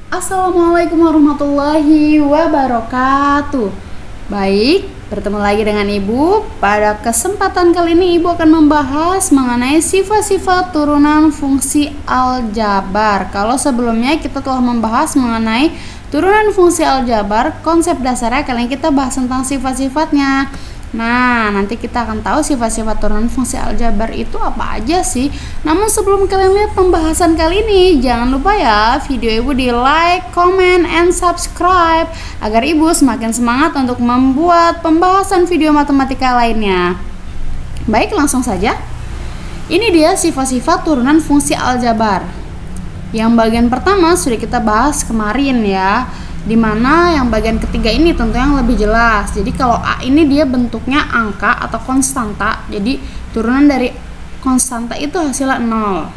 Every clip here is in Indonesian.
Assalamualaikum warahmatullahi wabarakatuh. Baik, bertemu lagi dengan Ibu. Pada kesempatan kali ini Ibu akan membahas mengenai sifat-sifat turunan fungsi aljabar. Kalau sebelumnya kita telah membahas mengenai turunan fungsi aljabar, konsep dasarnya, kali ini kita bahas tentang sifat-sifatnya. Nah, nanti kita akan tahu sifat-sifat turunan fungsi aljabar itu apa aja sih. Namun sebelum kalian lihat pembahasan kali ini, jangan lupa ya video Ibu di like, comment, and subscribe agar Ibu semakin semangat untuk membuat pembahasan video matematika lainnya. Baik, langsung saja. Ini dia sifat-sifat turunan fungsi aljabar. Yang bagian pertama sudah kita bahas kemarin ya, dimana yang bagian ketiga ini tentu yang lebih jelas. Jadi kalau A ini dia bentuknya angka atau konstanta, jadi turunan dari konstanta itu hasilnya 0.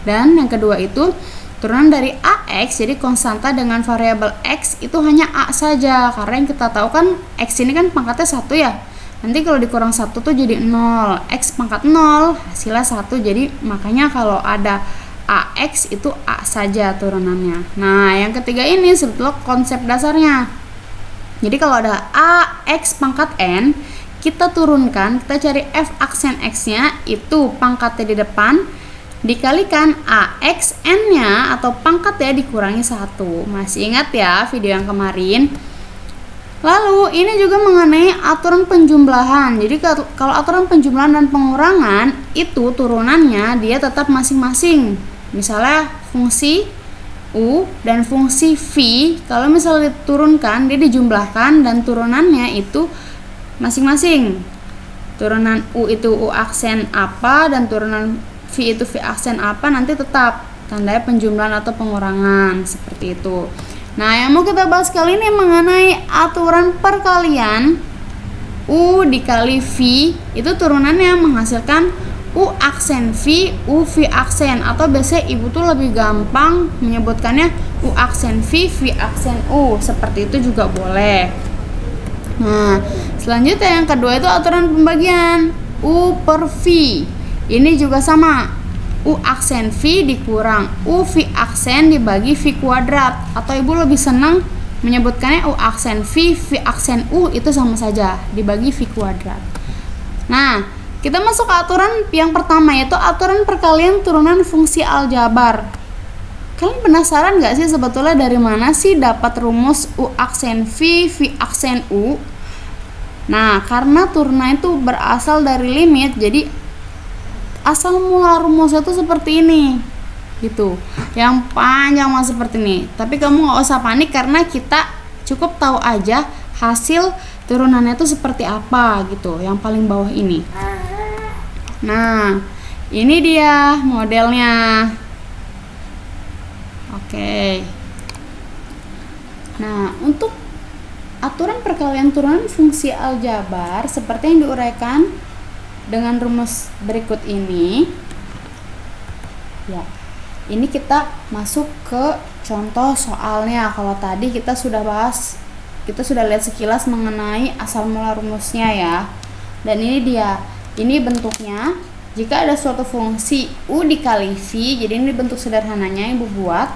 Dan yang kedua itu turunan dari AX, jadi konstanta dengan variabel X itu hanya A saja, karena yang kita tahu kan X ini kan pangkatnya 1 ya. Nanti kalau dikurang 1 tuh jadi 0, X pangkat 0 hasilnya 1, jadi makanya kalau ada AX itu A saja turunannya. Nah, yang ketiga ini sebetulnya konsep dasarnya. Jadi kalau ada AX pangkat N, kita turunkan, kita cari F aksen X-nya, itu pangkatnya di depan, dikalikan AX N-nya atau pangkatnya dikurangi 1. Masih ingat ya video yang kemarin? Lalu ini juga mengenai aturan penjumlahan. Jadi kalau aturan penjumlahan dan pengurangan itu turunannya dia tetap masing-masing. Misalnya fungsi U dan fungsi V, kalau misalnya diturunkan dia dijumlahkan dan turunannya itu masing-masing. Turunan U itu U aksen apa dan turunan V itu V aksen apa, nanti tetap tandanya penjumlahan atau pengurangan seperti itu. Nah, yang mau kita bahas kali ini mengenai aturan perkalian U dikali V, itu turunannya menghasilkan U aksen V, U V aksen, atau biasanya Ibu tuh lebih gampang menyebutkannya U aksen V, V aksen U, seperti itu juga boleh. Nah, selanjutnya yang kedua itu aturan pembagian U per V. Ini juga sama, U aksen V dikurang U V aksen dibagi V kuadrat, atau Ibu lebih senang menyebutkannya U aksen V, V aksen U itu sama saja, dibagi V kuadrat. Nah, kita masuk ke aturan yang pertama, yaitu aturan perkalian turunan fungsi aljabar. Kalian penasaran gak sih sebetulnya dari mana sih dapat rumus U aksen V, V aksen U? Nah, karena turunan itu berasal dari limit, jadi asal mula rumusnya itu seperti ini gitu, yang panjang mas seperti ini. Tapi kamu gak usah panik karena kita cukup tahu aja hasil turunannya itu seperti apa gitu, yang paling bawah ini. Nah, ini dia modelnya. Oke. Nah, untuk aturan perkalian turunan fungsi aljabar seperti yang diuraikan dengan rumus berikut ini. Ya. Ini kita masuk ke contoh soalnya. Kalau tadi kita sudah bahas, kita sudah lihat sekilas mengenai asal mula rumusnya ya. Dan ini dia. Ini bentuknya, jika ada suatu fungsi U dikali V, jadi ini bentuk sederhananya Ibu buat.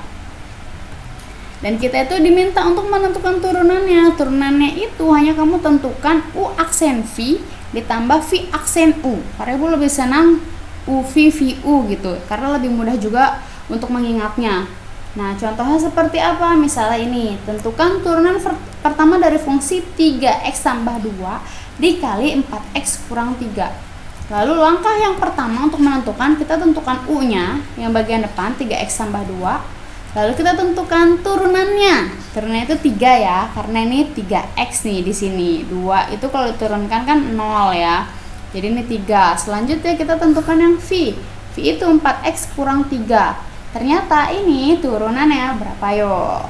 Dan kita itu diminta untuk menentukan turunannya. Turunannya itu hanya kamu tentukan U aksen V ditambah V aksen U. Karena Ibu lebih senang U V V U gitu, karena lebih mudah juga untuk mengingatnya. Nah, contohnya seperti apa? Misalnya ini, tentukan turunan pertama dari fungsi 3x tambah 2 dikali 4x kurang 3. Lalu langkah yang pertama untuk menentukan, kita tentukan U-nya yang bagian depan 3x tambah 2. Lalu kita tentukan turunannya. Turunannya itu 3 ya, karena ini 3x nih di sini. 2 itu kalau diturunkan kan 0 ya. Jadi ini 3. Selanjutnya kita tentukan yang V. V itu 4x kurang 3. Ternyata ini turunannya berapa yo?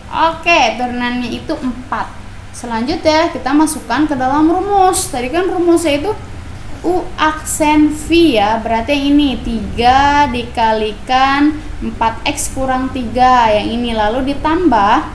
Oke, turunannya itu 4. Selanjutnya kita masukkan ke dalam rumus. Tadi kan rumusnya itu U aksen V ya, berarti yang ini 3 dikalikan 4x kurang 3 yang ini, lalu ditambah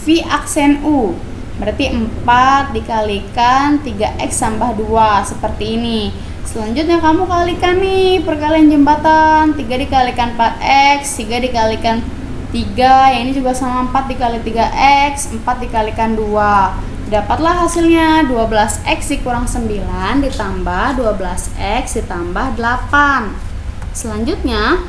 V aksen U, berarti 4 dikalikan 3x tambah 2, seperti ini. Selanjutnya kamu kalikan nih perkalian jembatan, 3 dikalikan 4x, 3 dikalikan 3, yang ini juga sama 4 dikali 3x, 4 dikalikan 2. Dapatlah hasilnya 12x dikurang 9 ditambah 12x ditambah 8. Selanjutnya,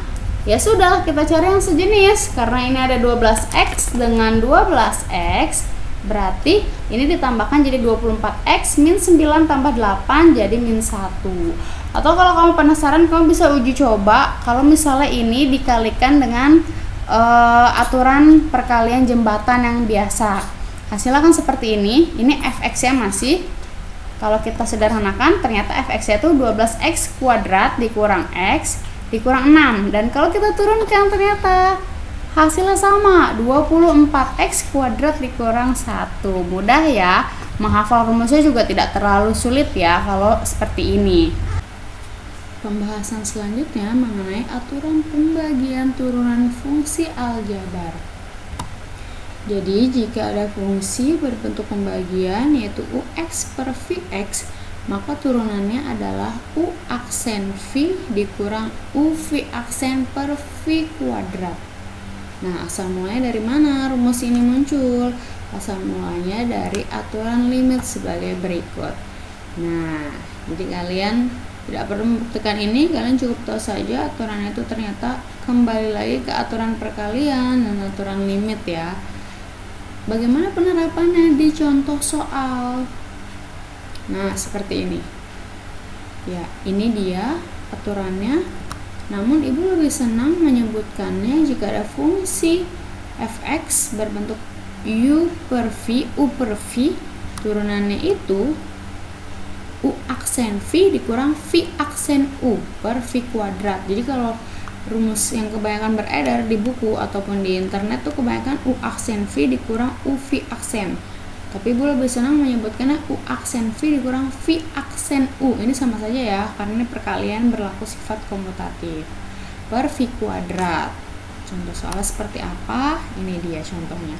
ya sudah, kita cari yang sejenis. Karena ini ada 12x dengan 12x, berarti ini ditambahkan jadi 24x min 9 tambah 8 jadi min 1. Atau kalau kamu penasaran, kamu bisa uji coba kalau misalnya ini dikalikan dengan aturan perkalian jembatan yang biasa. Hasilnya kan seperti ini. Ini fx nya masih, kalau kita sederhanakan ternyata fx nya itu 12x kuadrat dikurang x dikurang 6. Dan kalau kita turunkan ternyata hasilnya sama, 24x kuadrat dikurang 1. Mudah ya, menghafal rumusnya juga tidak terlalu sulit ya kalau seperti ini. Pembahasan selanjutnya mengenai aturan pembagian turunan fungsi aljabar. Jadi jika ada fungsi berbentuk pembagian yaitu ux per vx, maka turunannya adalah u aksen v dikurang uv aksen per v kuadrat. Nah, asal mulanya dari mana rumus ini muncul? Asal mulanya dari aturan limit sebagai berikut. Nah, jadi kalian tidak perlu membuktikan ini, kalian cukup tahu saja aturan itu ternyata kembali lagi ke aturan perkalian dan aturan limit ya. Bagaimana penerapannya di contoh soal? Nah, seperti ini. Ya, ini dia aturannya. Namun ibu lebih senang menyebutkannya jika ada fungsi fx berbentuk u per v, turunannya itu u aksen v dikurang v aksen u per v kuadrat. Jadi kalau rumus yang kebanyakan beredar di buku ataupun di internet tuh kebanyakan u aksen v dikurang u v aksen. Tapi ibu lebih senang menyebutkannya u aksen v dikurang v aksen u. Ini sama saja ya, karena ini perkalian berlaku sifat komutatif per v kuadrat. Contoh soalnya seperti apa? Ini dia contohnya.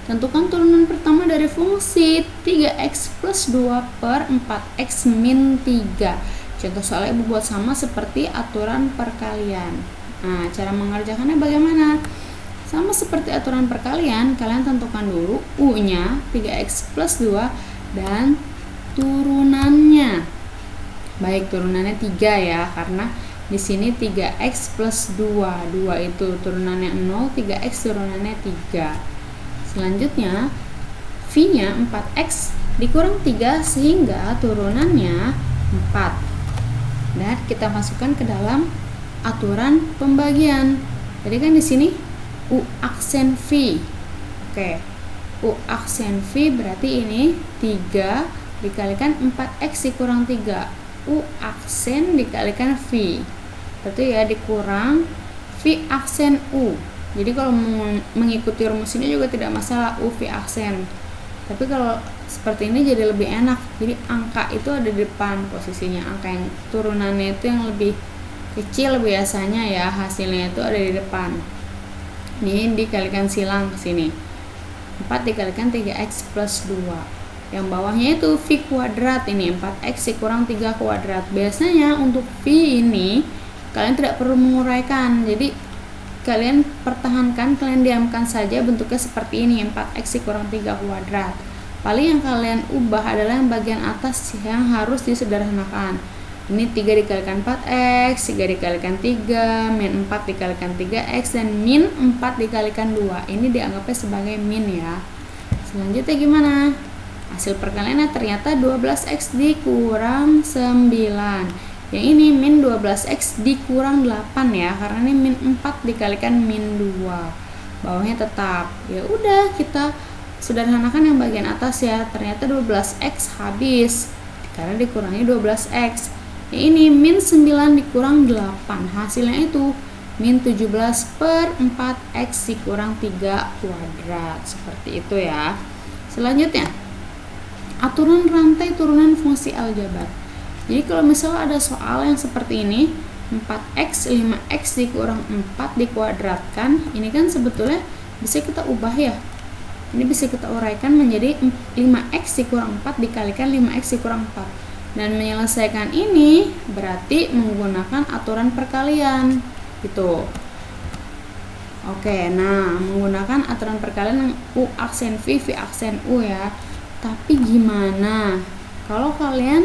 Tentukan turunan pertama dari fungsi 3x plus 2 per 4x min 3. Contoh soalnya ibu buat sama seperti aturan perkalian. Nah, cara mengerjakannya bagaimana? Sama seperti aturan perkalian, kalian tentukan dulu u-nya 3x plus 2 dan turunannya. Baik, turunannya 3 ya, karena di sini 3x plus 2. 2 itu turunannya 0, 3x turunannya 3. Selanjutnya, v-nya 4x dikurang 3 sehingga turunannya 4. Dan kita masukkan ke dalam aturan pembagian. Jadi kan di sini u aksen v. Oke. U aksen v berarti ini 3 dikalikan 4x dikurang 3. U aksen dikalikan v. Berarti ya dikurang v aksen u. Jadi kalau mengikuti rumus ini juga tidak masalah u v aksen. Tapi kalau seperti ini jadi lebih enak. Jadi angka itu ada di depan posisinya. Angka yang turunannya itu yang lebih kecil biasanya ya, hasilnya itu ada di depan. Ini dikalikan silang ke sini. 4 dikalikan 3x plus 2. Yang bawahnya itu v kuadrat, ini 4x dikurang 3 kuadrat. Biasanya untuk v ini kalian tidak perlu menguraikan. Jadi kalian pertahankan, kalian diamkan saja bentuknya seperti ini, 4x dikurang 3 kuadrat. Paling yang kalian ubah adalah yang bagian atas yang harus disederhanakan. Ini 3 dikalikan 4x, 3 dikalikan 3, min 4 dikalikan 3x, dan min 4 dikalikan 2. Ini dianggapnya sebagai min ya. Selanjutnya gimana? Hasil perkaliannya ternyata 12x dikurang 9. Yang ini min 12x dikurang 8 ya, karena ini min 4 dikalikan min 2. Bawahnya tetap. Ya udah, kita sederhanakan yang bagian atas ya. Ternyata 12x habis karena dikurangi 12x. Yang ini min 9 dikurang 8. Hasilnya itu min 17 per 4x dikurang 3 kuadrat. Seperti itu ya. Selanjutnya, aturan rantai turunan fungsi aljabar. Jadi kalau misalnya ada soal yang seperti ini, 4x 5x dikurang 4 dikuadratkan, ini kan sebetulnya bisa kita ubah ya. Ini bisa kita uraikan menjadi 5x dikurang 4 dikalikan 5x dikurang 4. Dan menyelesaikan ini berarti menggunakan aturan perkalian gitu. Oke, nah menggunakan aturan perkalian yang U aksen V, V aksen U ya. Tapi gimana kalau kalian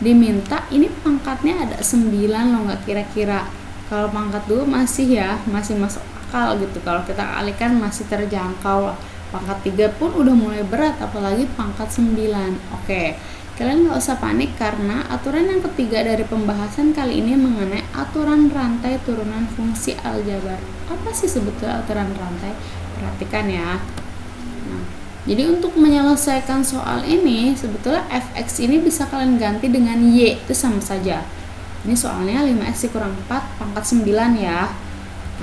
diminta ini pangkatnya ada 9 loh, nggak kira-kira. Kalau pangkat 2 masih ya, masih masuk akal gitu. Kalau kita kalikan masih terjangkau lah. Pangkat 3 pun udah mulai berat, apalagi pangkat 9. Oke, kalian nggak usah panik karena aturan yang ketiga dari pembahasan kali ini mengenai aturan rantai turunan fungsi aljabar. Apa sih sebetulnya aturan rantai? Perhatikan ya. Nah, jadi untuk menyelesaikan soal ini, sebetulnya fx ini bisa kalian ganti dengan y, itu sama saja. Ini soalnya 5x kurang 4 pangkat 9 ya.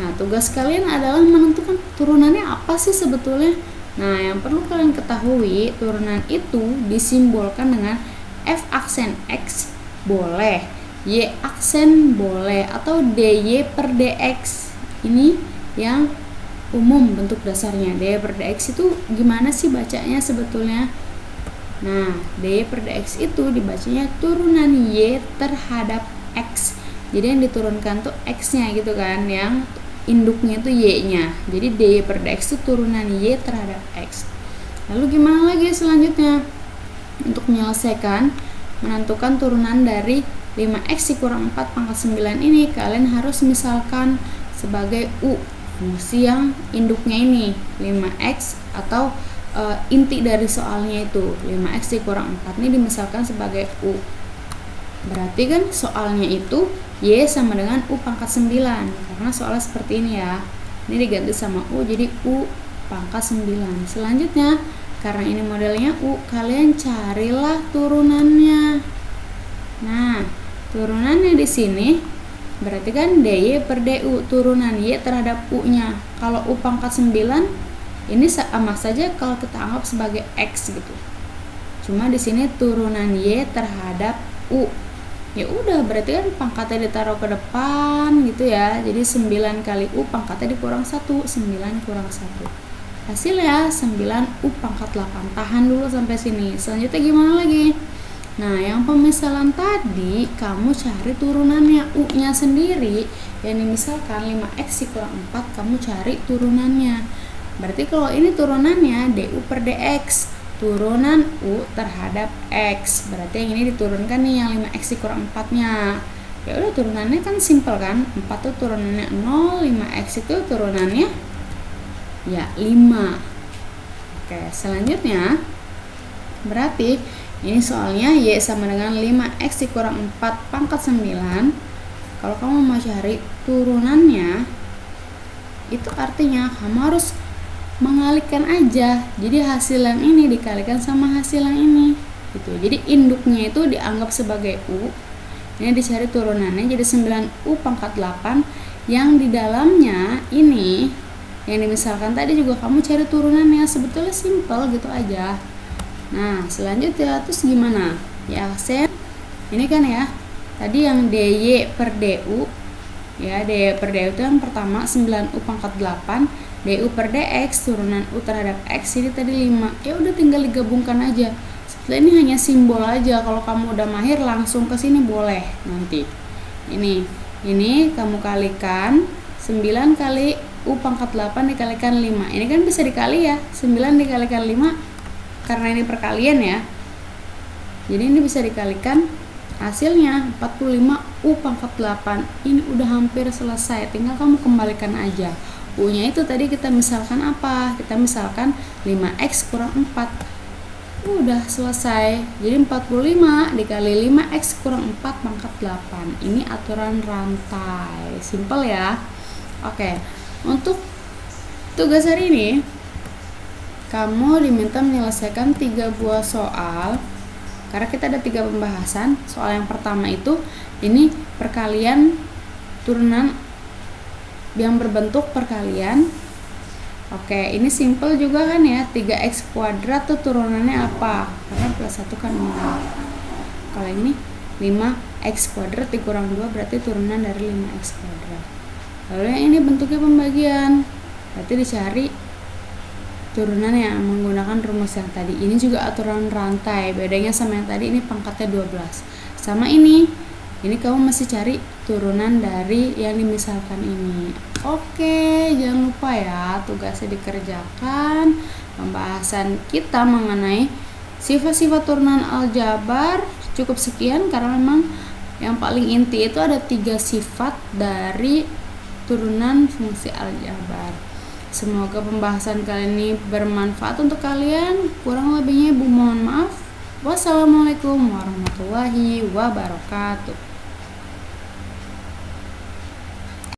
Nah, tugas kalian adalah menentukan turunannya apa sih sebetulnya. Nah, yang perlu kalian ketahui, turunan itu disimbolkan dengan f aksen x boleh, y aksen boleh, atau dy per dx. Ini yang umum bentuk dasarnya. Dy per dx itu gimana sih bacanya sebetulnya? Nah, dy per dx itu dibacanya turunan y terhadap x. Jadi yang diturunkan tuh x-nya gitu kan, yang induknya itu y-nya. Jadi dy per dx itu turunan y terhadap x. Lalu gimana lagi selanjutnya? Untuk menyelesaikan menentukan turunan dari 5x kurang 4 pangkat 9 ini, kalian harus misalkan sebagai u fungsi yang induknya ini 5x, atau inti dari soalnya itu 5x kurang 4 ini dimisalkan sebagai u. Berarti kan soalnya itu y sama dengan u pangkat 9, karena soalnya seperti ini ya. Ini diganti sama u jadi u pangkat 9. Selanjutnya, karena ini modelnya u, kalian carilah turunannya. Nah, turunannya di sini berarti kan dy per du, turunan y terhadap u-nya. Kalau u pangkat 9 ini sama saja kalau kita anggap sebagai x gitu. Cuma di sini turunan y terhadap u. Ya udah, berarti kan pangkatnya ditaruh ke depan gitu ya. Jadi 9 kali u pangkatnya dikurang 1, 9 kurang 1. Hasilnya 9 u pangkat 8. Tahan dulu sampai sini. Selanjutnya gimana lagi? Nah, yang pemisalan tadi kamu cari turunannya, u-nya sendiri. Yang misalkan 5x kurang 4, kamu cari turunannya. Berarti kalau ini turunannya du per dx, turunan u terhadap x. Berarti yang ini diturunkan nih, yang 5x kurang 4-nya. Ya udah, turunannya kan simpel kan? 4 tuh turunannya 0, 5x itu turunannya ya 5. Oke, selanjutnya berarti ini soalnya y sama dengan 5x kurang 4 pangkat 9. Kalau kamu mau cari turunannya, itu artinya kamu harus mengalihkan aja. Jadi hasil yang ini dikalikan sama hasil yang ini gitu. Jadi induknya itu dianggap sebagai u. Ini dicari turunannya jadi 9u pangkat 8. Yang di dalamnya ini yang dimisalkan tadi juga kamu cari turunannya. Sebetulnya simple gitu aja. Nah, selanjutnya terus gimana? Ya, ini kan ya. Tadi yang dy per du ya, dy per du itu yang pertama 9u pangkat 8, du per dx turunan u terhadap x ini tadi 5. Ya udah, tinggal digabungkan aja. Setelah ini hanya simbol aja. Kalau kamu udah mahir langsung ke sini boleh nanti. Ini kamu kalikan 9 kali u pangkat 8 dikalikan 5. Ini kan bisa dikali ya. 9 dikalikan 5 karena ini perkalian ya. Jadi ini bisa dikalikan, hasilnya 45u pangkat 8. Ini udah hampir selesai, tinggal kamu kembalikan aja. U-nya itu tadi kita misalkan apa? Kita misalkan 5x kurang 4. Udah selesai. Jadi 45 dikali 5x kurang 4 pangkat 8. Ini aturan rantai. Simple ya. Oke. Untuk tugas hari ini, kamu diminta menyelesaikan 3 buah soal. Karena kita ada 3 pembahasan. Soal yang pertama itu ini perkalian turunan yang berbentuk perkalian. Oke, ini simple juga kan ya. 3x kuadrat tuh turunannya apa? Karena plus 1 kan 0. Kalau ini 5x kuadrat dikurang 2 berarti turunan dari 5x kuadrat. Lalu yang ini bentuknya pembagian. Berarti dicari turunannya menggunakan rumus yang tadi. Ini juga aturan rantai. Bedanya sama yang tadi, ini pangkatnya 12. Sama ini Ini kamu masih cari turunan dari yang dimisalkan ini. Oke, jangan lupa ya tugasnya dikerjakan. Pembahasan kita mengenai sifat-sifat turunan aljabar cukup sekian, karena memang yang paling inti itu ada 3 sifat dari turunan fungsi aljabar. Semoga pembahasan kali ini bermanfaat untuk kalian. Kurang lebihnya Ibu mohon maaf. Wassalamualaikum warahmatullahi wabarakatuh.